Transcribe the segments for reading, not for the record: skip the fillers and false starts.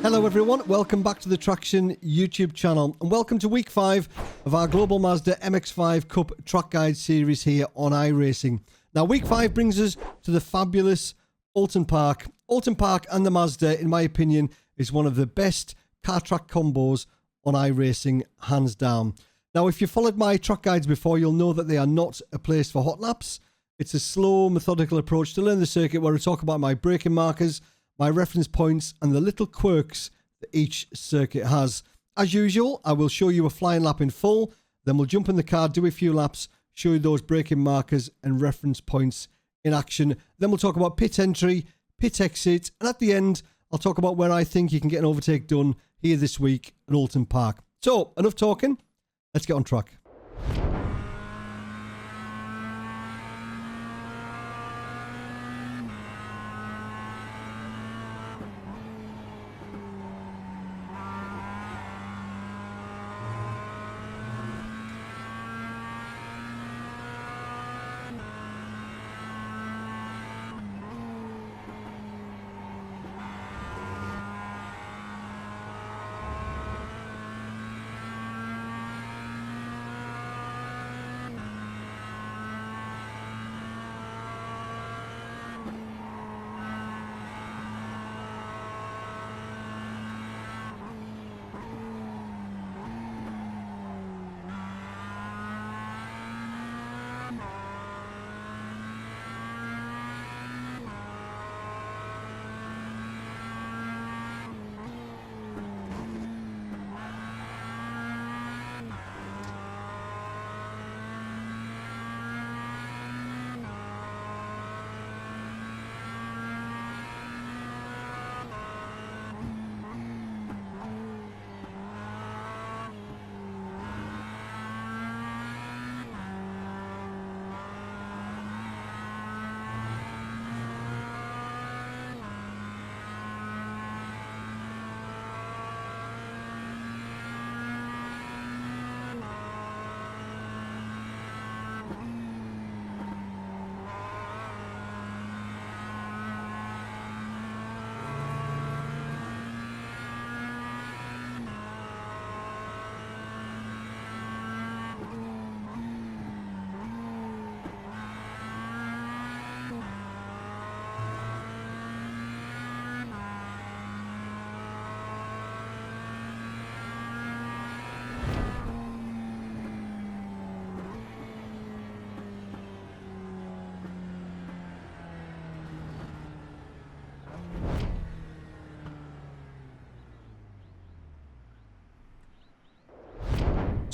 Hello everyone, welcome back to the Traxion YouTube channel and welcome to week 5 of our Global Mazda MX-5 Cup track guide series here on iRacing. Now week 5 brings us to the fabulous Oulton Park. Oulton Park and the Mazda, in my opinion, is one of the best car track combos on iRacing, hands down. Now if you followed my track guides before, you'll know that they are not a place for hot laps. It's a slow, methodical approach to learn the circuit where I talk about my braking markers, my reference points and the little quirks that each circuit has. As usual, I will show you a flying lap in full, then we'll jump in the car, do a few laps, show you those braking markers and reference points in action. Then we'll talk about pit entry, pit exit, and at the end, I'll talk about where I think you can get an overtake done here this week at Oulton Park. So, enough talking, let's get on track.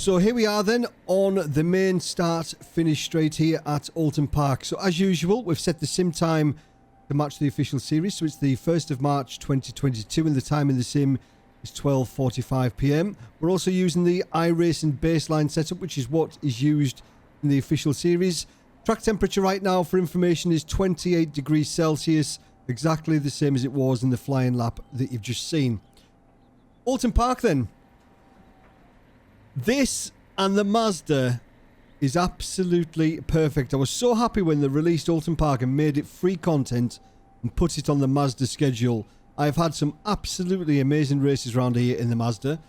So here we are then on the main start finish straight here at Oulton Park. So as usual, we've set the sim time to match the official series. So it's the 1st of March 2022 and the time in the sim is 12:45 p.m. We're also using the iRacing baseline setup, which is what is used in the official series. Track temperature right now, for information, is 28 degrees Celsius, exactly the same as it was in the flying lap that you've just seen. Oulton Park then. This and the Mazda is absolutely perfect. I was so happy when they released Oulton Park and made it free content and put it on the Mazda schedule. I've had some absolutely amazing races around here in the Mazda.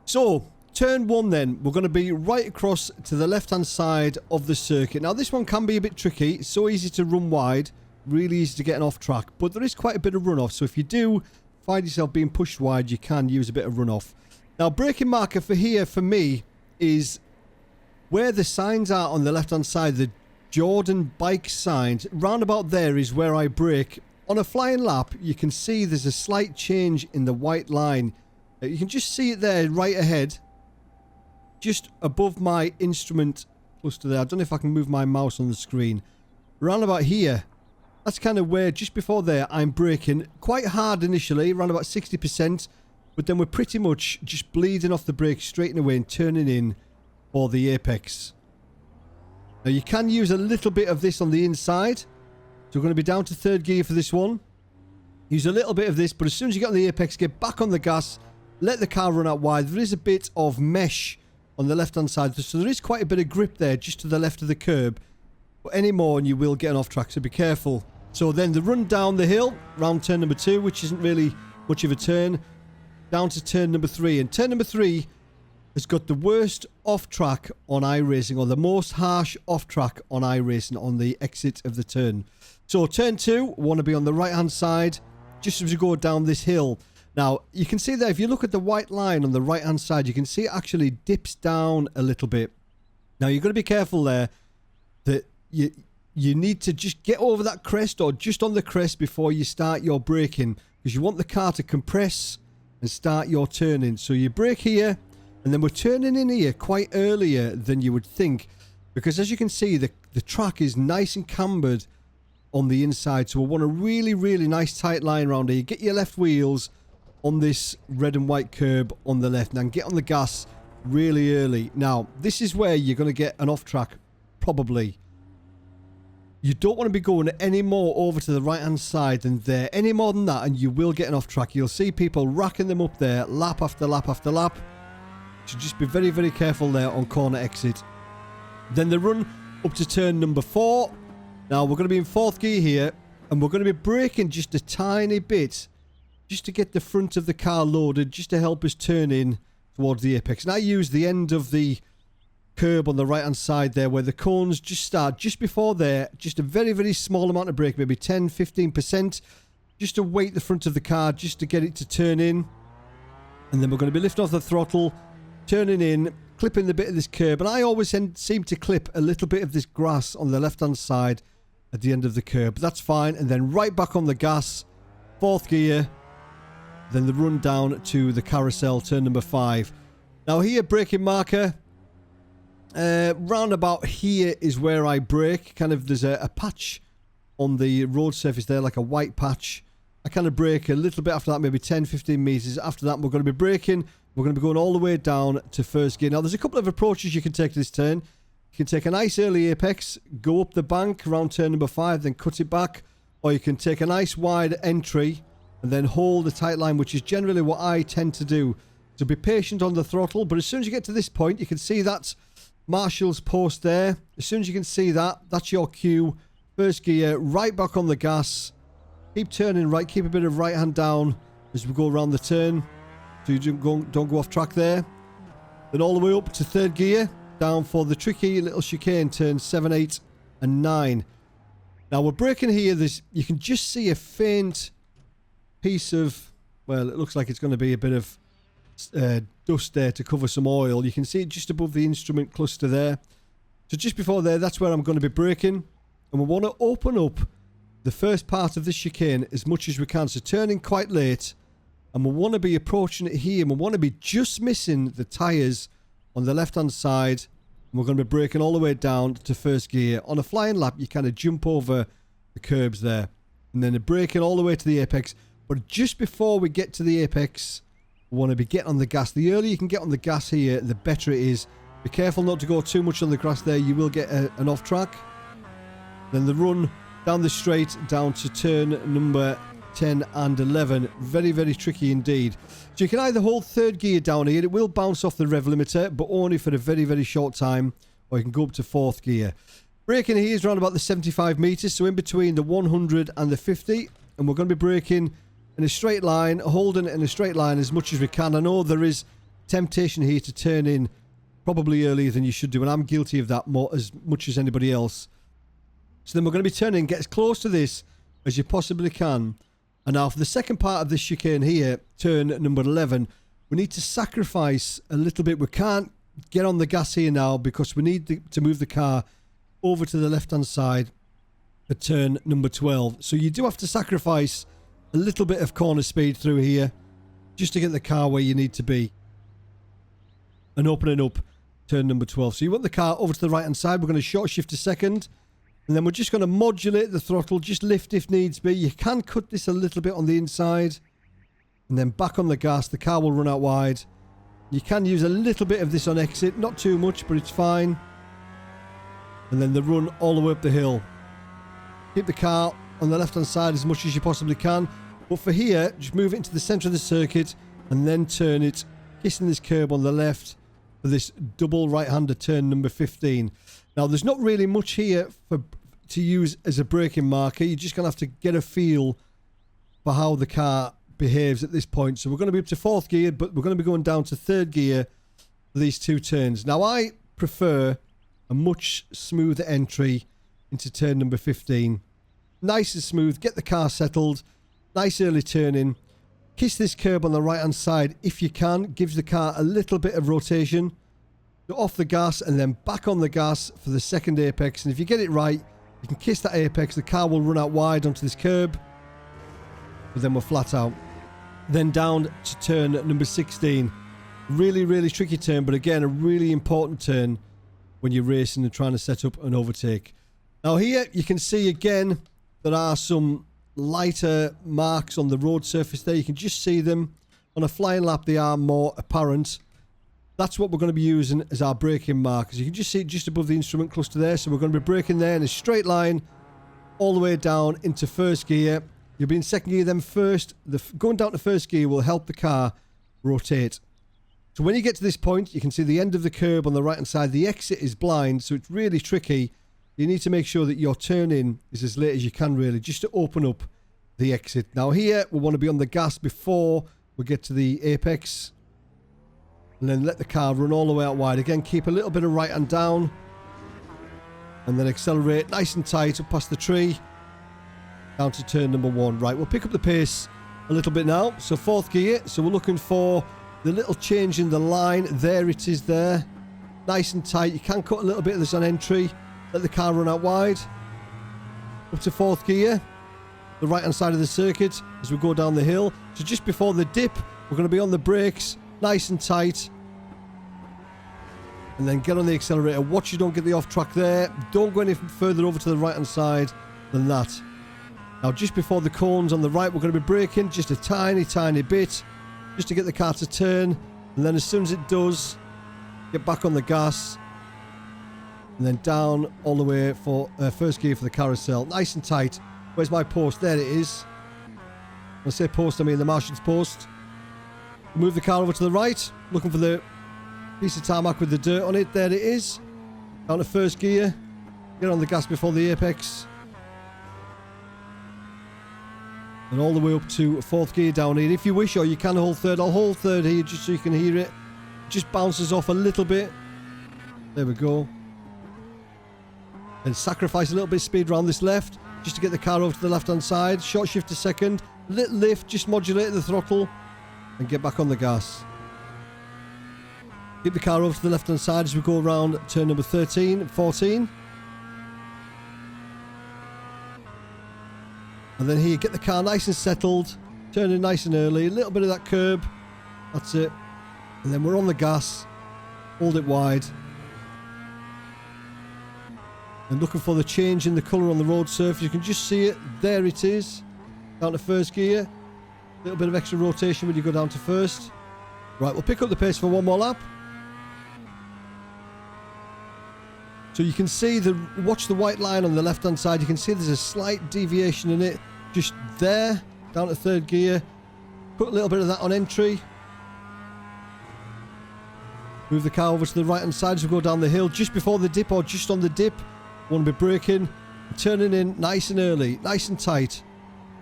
So, turn 1 then. We're going to be right across to the left-hand side of the circuit. Now, this one can be a bit tricky. It's so easy to run wide, really easy to get off track. But there is quite a bit of runoff. So, if you do find yourself being pushed wide, you can use a bit of runoff. Now, braking marker for here, for me, is where the signs are on the left-hand side, the Jordan bike signs. Round about there is where I brake. On a flying lap, you can see there's a slight change in the white line. You can just see it there right ahead, just above my instrument cluster there. I don't know if I can move my mouse on the screen. Round about here, that's kind of where, just before there, I'm braking quite hard initially, around about 60%. But then we're pretty much just bleeding off the brake, straightening away and turning in for the apex. Now you can use a little bit of this on the inside. So we're going to be down to 3rd gear for this one. Use a little bit of this, but as soon as you get on the apex, get back on the gas, let the car run out wide. There is a bit of mesh on the left-hand side, so there is quite a bit of grip there just to the left of the curb. But any more and you will get off track, so be careful. So then the run down the hill, round turn number 2, which isn't really much of a turn. down to turn number 3. And turn number 3 has got the worst off-track on iRacing, or the most harsh off-track on iRacing on the exit of the turn. So turn 2, want to be on the right-hand side, just as you go down this hill. Now, you can see there, if you look at the white line on the right-hand side, you can see it actually dips down a little bit. Now, you've got to be careful there that you need to just get over that crest or just on the crest before you start your braking, because you want the car to compress and start your turning. So you brake here, and then we're turning in here quite earlier than you would think, because as you can see, the track is nice and cambered on the inside. So we want a really, really nice tight line around here. You get your left wheels on this red and white curb on the left, and get on the gas really early. Now, this is where you're going to get an off-track, probably. You don't want to be going any more over to the right-hand side than there. Any more than that, and you will get an off-track. You'll see people racking them up there, lap after lap after lap. So just be very, very careful there on corner exit. Then the run up to turn number 4. Now, we're going to be in 4th gear here, and we're going to be braking just a tiny bit, just to get the front of the car loaded, just to help us turn in towards the apex. And I use the end of the curb on the right hand side there, where the cones just start just before there, just a very, very small amount of brake, maybe 10-15%, just to weight the front of the car, just to get it to turn in. And then we're going to be lifting off the throttle, turning in, clipping the bit of this curb. And I always seem to clip a little bit of this grass on the left hand side at the end of the curb, but that's fine. And then right back on the gas, 4th gear. Then the run down to the carousel, turn number 5. Now here, braking marker. Round about here is where I brake. Kind of, there's a patch on the road surface there, like a white patch. I kind of brake a little bit after that, maybe 10-15 meters. After that, we're going to be braking. We're going to be going all the way down to 1st gear. Now, there's a couple of approaches you can take to this turn. You can take a nice early apex, go up the bank around turn number 5, then cut it back. Or you can take a nice wide entry and then hold a tight line, which is generally what I tend to do. So be patient on the throttle, but as soon as you get to this point, you can see that Marshall's post there. As soon as you can see that, that's your cue. 1st gear, right back on the gas. Keep turning right, keep a bit of right hand down as we go around the turn, so you don't go off track there. Then all the way up to 3rd gear, down for the tricky little chicane, turns 7, 8, and 9. Now we're braking here. You can just see a faint piece of, well, it looks like it's going to be a bit of dust there to cover some oil. You can see it just above the instrument cluster there. So just before there, that's where I'm going to be braking. And we want to open up the first part of the chicane as much as we can. So turning quite late, and we want to be approaching it here, and we want to be just missing the tyres on the left-hand side. And we're going to be braking all the way down to 1st gear. On a flying lap, you kind of jump over the curbs there. And then braking all the way to the apex. But just before we get to the apex, we want to be getting on the gas. The earlier you can get on the gas here, the better it is. Be careful not to go too much on the grass there. You will get an off track. Then the run down the straight, down to turn number 10 and 11. Very, very tricky indeed. So you can either hold 3rd gear down here. It will bounce off the rev limiter, but only for a very, very short time. Or you can go up to 4th gear. Braking here is around about the 75 meters, so in between the 100 and the 50. And we're going to be braking in a straight line, holding it in a straight line as much as we can. I know there is temptation here to turn in probably earlier than you should do, and I'm guilty of that as much as anybody else. So then we're going to be turning, get as close to this as you possibly can. And now for the second part of this chicane here, turn number 11, we need to sacrifice a little bit. We can't get on the gas here now because we need to move the car over to the left-hand side for turn number 12. So you do have to sacrifice a little bit of corner speed through here just to get the car where you need to be. And opening up turn number 12. So you want the car over to the right hand side. We're going to short shift to 2nd. And then we're just going to modulate the throttle. Just lift if needs be. You can cut this a little bit on the inside. And then back on the gas. The car will run out wide. You can use a little bit of this on exit. Not too much, but it's fine. And then the run all the way up the hill. Keep the car on the left hand side as much as you possibly can, but for here just move it into the center of the circuit and then turn it, kissing this curb on the left for this double right-hander turn number 15. Now there's not really much here to use as a braking marker. You're just gonna have to get a feel for how the car behaves at this point. So we're going to be up to 4th gear, but we're going to be going down to 3rd gear for these 2 turns. Now, I prefer a much smoother entry into turn number 15. Nice and smooth. Get the car settled. Nice early turning. Kiss this curb on the right-hand side if you can. Gives the car a little bit of rotation. Go off the gas and then back on the gas for the 2nd apex. And if you get it right, you can kiss that apex. The car will run out wide onto this curb. But then we're flat out. Then down to turn number 16. Really, really tricky turn. But again, a really important turn when you're racing and trying to set up an overtake. Now here you can see again there are some lighter marks on the road surface there. You can just see them. On a flying lap they are more apparent. That's what we're going to be using as our braking markers. You can just see it just above the instrument cluster there. So we're going to be braking there in a straight line all the way down into 1st gear. You'll be in 2nd gear then 1st. Going down to 1st gear will help the car rotate. So when you get to this point, you can see the end of the curb on the right hand side. The exit is blind, so it's really tricky. You need to make sure that your turn in is as late as you can, really, just to open up the exit. Now here, we want to be on the gas before we get to the apex. And then let the car run all the way out wide. Again, keep a little bit of right hand down. And then accelerate nice and tight up past the tree. Down to turn number 1. Right, we'll pick up the pace a little bit now. So 4th gear. So we're looking for the little change in the line. There it is there. Nice and tight. You can cut a little bit of this on entry. Let the car run out wide. Up to 4th gear. The right hand side of the circuit as we go down the hill. So just before the dip, we're going to be on the brakes. Nice and tight. And then get on the accelerator. Watch you don't get the off track there. Don't go any further over to the right hand side than that. Now just before the cones on the right, we're going to be braking just a tiny, tiny bit. Just to get the car to turn. And then as soon as it does, get back on the gas. And then down all the way for 1st gear for the carousel. Nice and tight. Where's my post? There it is. When I say post, I mean the marshal's post. Move the car over to the right. Looking for the piece of tarmac with the dirt on it. There it is. Down to 1st gear. Get on the gas before the apex. And all the way up to 4th gear down here. If you wish, or you can hold 3rd. I'll hold 3rd here just so you can hear it. Just bounces off a little bit. There we go. And sacrifice a little bit of speed around this left. Just to get the car over to the left-hand side. Short shift to 2nd. Little lift. Just modulate the throttle. And get back on the gas. Keep the car over to the left-hand side as we go around turn number 13, 14. And then here, get the car nice and settled. Turn in nice and early. A little bit of that curb. That's it. And then we're on the gas. Hold it wide. And looking for the change in the colour on the road surface. You can just see it. There it is. Down to 1st gear. A little bit of extra rotation when you go down to 1st. Right, we'll pick up the pace for one more lap. So you can see watch the white line on the left hand side. You can see there's a slight deviation in it. Just there, down to 3rd gear. Put a little bit of that on entry. Move the car over to the right hand side as we go down the hill. Just before the dip or just on the dip. Want to be braking. Turning in nice and early, nice and tight.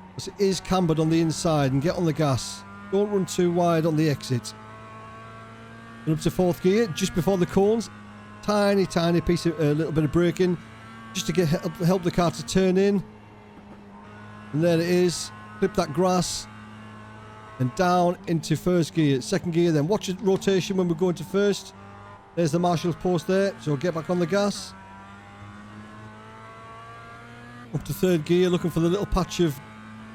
Because it is cambered on the inside, and get on the gas. Don't run too wide on the exit. And up to 4th gear, just before the cones. Tiny, tiny piece of little bit of braking. Just to help the car to turn in. And there it is. Clip that grass. And down into 1st gear. 2nd gear, then watch the rotation when we go into 1st. There's the marshal's post there. So get back on the gas. Up to 3rd gear, looking for the little patch of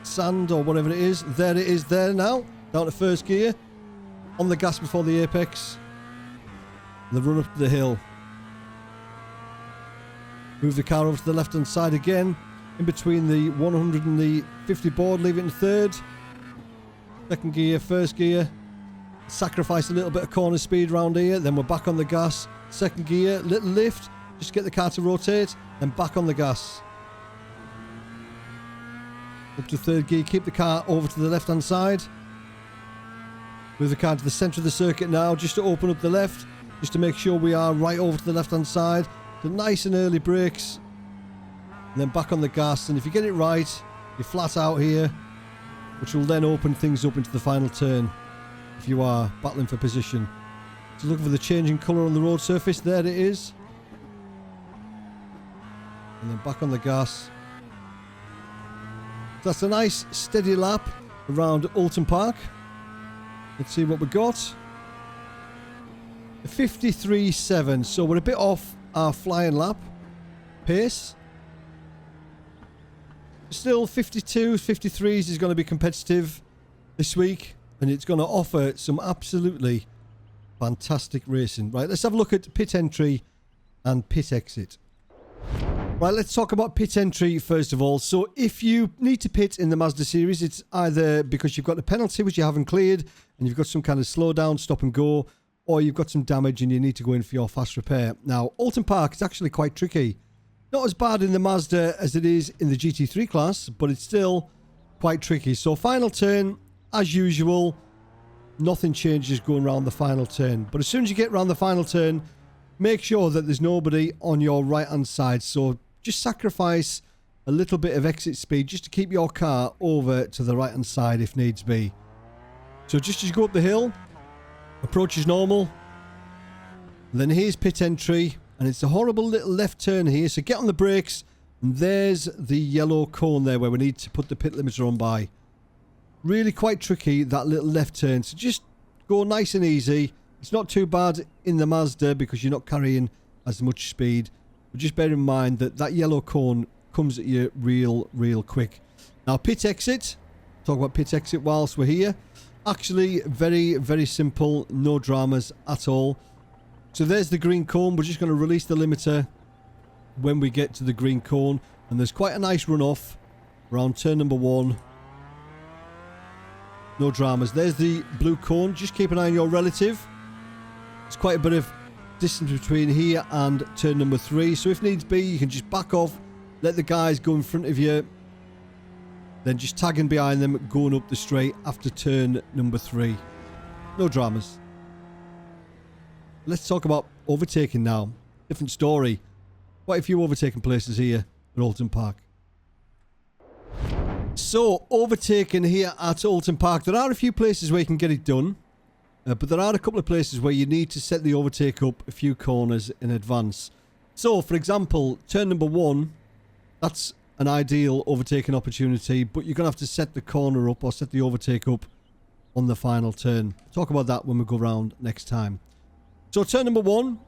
sand or whatever it is. There it is there now. Down to 1st gear. On the gas before the apex. And the run up the hill. Move the car over to the left hand side again. In between the 100 and the 50 board. Leave it in 3rd. 2nd gear, 1st gear. Sacrifice a little bit of corner speed around here. Then we're back on the gas. 2nd gear, little lift. Just get the car to rotate. Then back on the gas. Up to 3rd gear, keep the car over to the left hand side. Move the car to the centre of the circuit now, just to open up the left, just to make sure we are right over to the left hand side. So nice and early brakes. And then back on the gas, and if you get it right, you're flat out here. which will then open things up into the final turn if you are battling for position. So looking for the changing colour on the road surface. There it is. And then back on the gas. That's a nice steady lap around Oulton Park. Let's see what we got. 53.7, so we're a bit off our flying lap pace. Still 52s, 53s is going to be competitive this week, and it's going to offer some absolutely fantastic racing. Right, let's have a look at pit entry and pit exit. Right, let's talk about pit entry first of all. So if you need to pit in the Mazda series, it's either because you've got a penalty which you haven't cleared and you've got some kind of slowdown, stop and go, or you've got some damage and you need to go in for your fast repair. Now, Oulton Park is actually quite tricky. Not as bad in the Mazda as it is in the GT3 class, but it's still quite tricky. So final turn, as usual, nothing changes going around the final turn. But as soon as you get around the final turn, make sure that there's nobody on your right-hand side. So just sacrifice a little bit of exit speed just to keep your car over to the right-hand side if needs be. So just as you go up the hill, approach as normal. Then here's pit entry, and it's a horrible little left turn here. So get on the brakes, and there's the yellow cone there where we need to put the pit limiter on by. Really quite tricky, that little left turn. So just go nice and easy. It's not too bad in the Mazda because you're not carrying as much speed. But just bear in mind that that yellow cone comes at you real quick. Now pit exit. Talk about pit exit whilst we're here. Actually very simple. No dramas at all. So there's the green cone. We're just going to release the limiter when we get to the green cone. And there's quite a nice runoff around turn number 1. No dramas. There's the blue cone. Just keep an eye on your relative. There's quite a bit of distance between here and turn number 3. So if needs be, you can just back off. Let the guys go in front of you. Then just tagging behind them, going up the straight after turn number 3. No dramas. Let's talk about overtaking now. Different story. Quite a few overtaking places here at Oulton Park. So, overtaking here at Oulton Park. There are a few places where you can get it done. But there are a couple of places where you need to set the overtake up a few corners in advance. So, for example, turn number 1, that's an ideal overtaking opportunity, but you're going to have to set the corner up or set the overtake up on the final turn. Talk about that when we go round next time. So, turn number 1,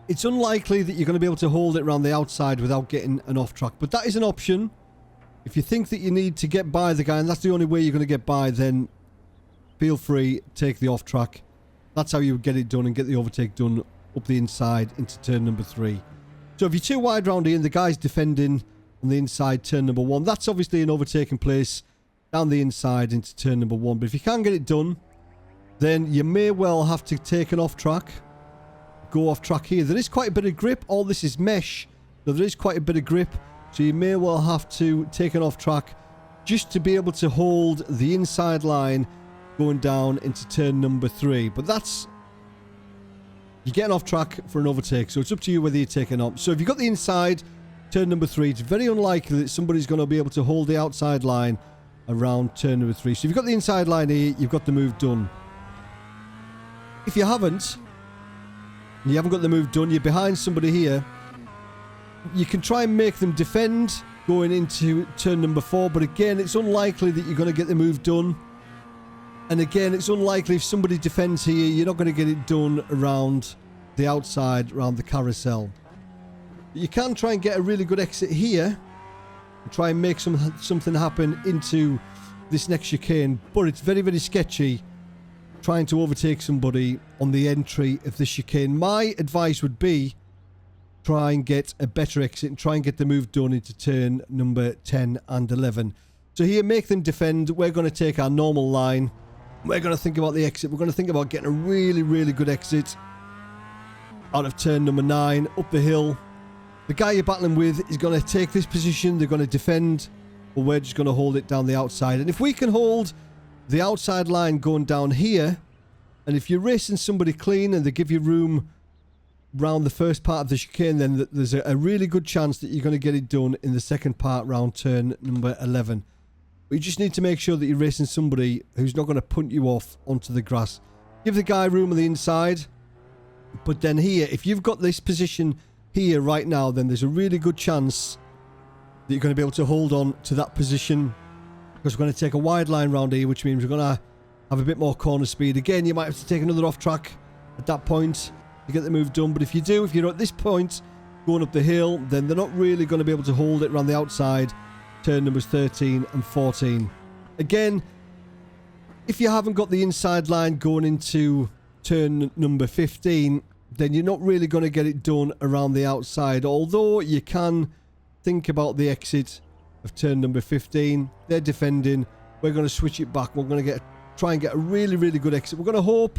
it's unlikely that you're going to be able to hold it around the outside without getting an off track, but that is an option. If you think that you need to get by the guy and that's the only way you're going to get by, then feel free, take the off track. That's how you get it done and get the overtake done up the inside into turn number 3. So if you're too wide round here and the guy's defending on the inside turn number 1, that's obviously an overtaking place down the inside into turn number 1. But if you can't get it done, then you may well have to take an off track. Go off track here. There is quite a bit of grip. All this is mesh, so there is quite a bit of grip. So you may well have to take an off track just to be able to hold the inside line going down into turn number 3. But that's... you're getting off track for an overtake, so it's up to you whether you take it on. So if you've got the inside, turn number 3, it's very unlikely that somebody's going to be able to hold the outside line around turn number 3. So if you've got the inside line here, you've got the move done. If you haven't, and you haven't got the move done, you're behind somebody here, you can try and make them defend going into turn number 4, but again, it's unlikely that you're going to get the move done. And again, it's unlikely if somebody defends here, you're not going to get it done around the outside, around the carousel. But you can try and get a really good exit here and try and make something happen into this next chicane, but it's very sketchy trying to overtake somebody on the entry of the chicane. My advice would be try and get a better exit and try and get the move done into turn number 10 and 11. So here, make them defend. We're going to take our normal line. We're going to think about the exit. We're going to think about getting a really good exit out of turn number 9, up the hill. The guy you're battling with is going to take this position. They're going to defend, but we're just going to hold it down the outside. And if we can hold the outside line going down here, and if you're racing somebody clean and they give you room round the first part of the chicane, then there's a really good chance that you're going to get it done in the second part round turn number 11. But you just need to make sure that you're racing somebody who's not going to punt you off onto the grass. Give the guy room on the inside. But then here, if you've got this position here right now, then there's a really good chance that you're going to be able to hold on to that position. Because we're going to take a wide line round here, which means we're going to have a bit more corner speed. Again, you might have to take another off track at that point to get the move done. But if you're at this point going up the hill, then they're not really going to be able to hold it around the outside. Turn numbers 13 and 14. Again, if you haven't got the inside line going into turn number 15, then you're not really going to get it done around the outside. Although you can think about the exit of turn number 15. They're defending. We're going to switch it back. We're going to try and get a really, really good exit. We're going to hope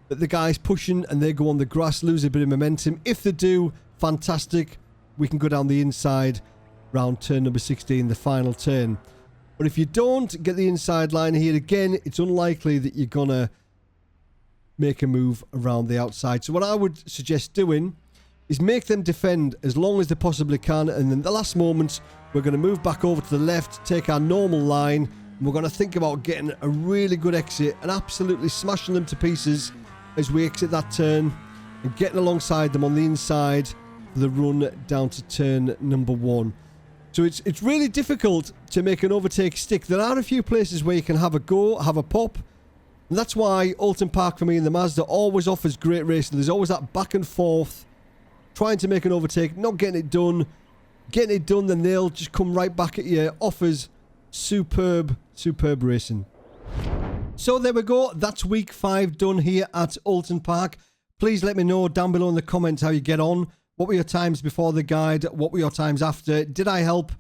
that the guy's pushing and they go on the grass, lose a bit of momentum. If they do, fantastic. We can go down the inside round turn number 16, the final turn. But if you don't get the inside line here, again, it's unlikely that you're going to make a move around the outside. So what I would suggest doing is make them defend as long as they possibly can, and in the last moment we're going to move back over to the left, take our normal line, and we're going to think about getting a really good exit and absolutely smashing them to pieces as we exit that turn and getting alongside them on the inside for the run down to turn number 1. So it's really difficult to make an overtake stick. There are a few places where you can have a go, have a pop. And that's why Oulton Park for me in the Mazda always offers great racing. There's always that back and forth, trying to make an overtake, not getting it done. Getting it done, then they'll just come right back at you. Offers superb racing. So there we go. That's week 5 done here at Oulton Park. Please let me know down below in the comments how you get on. What were your times before the guide? What were your times after? Did I help?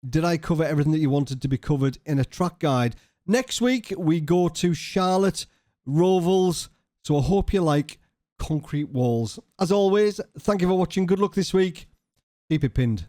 Did I cover everything that you wanted to be covered in a track guide? Next week, we go to Charlotte Rovals. So I hope you like concrete walls. As always, thank you for watching. Good luck this week. Keep it pinned.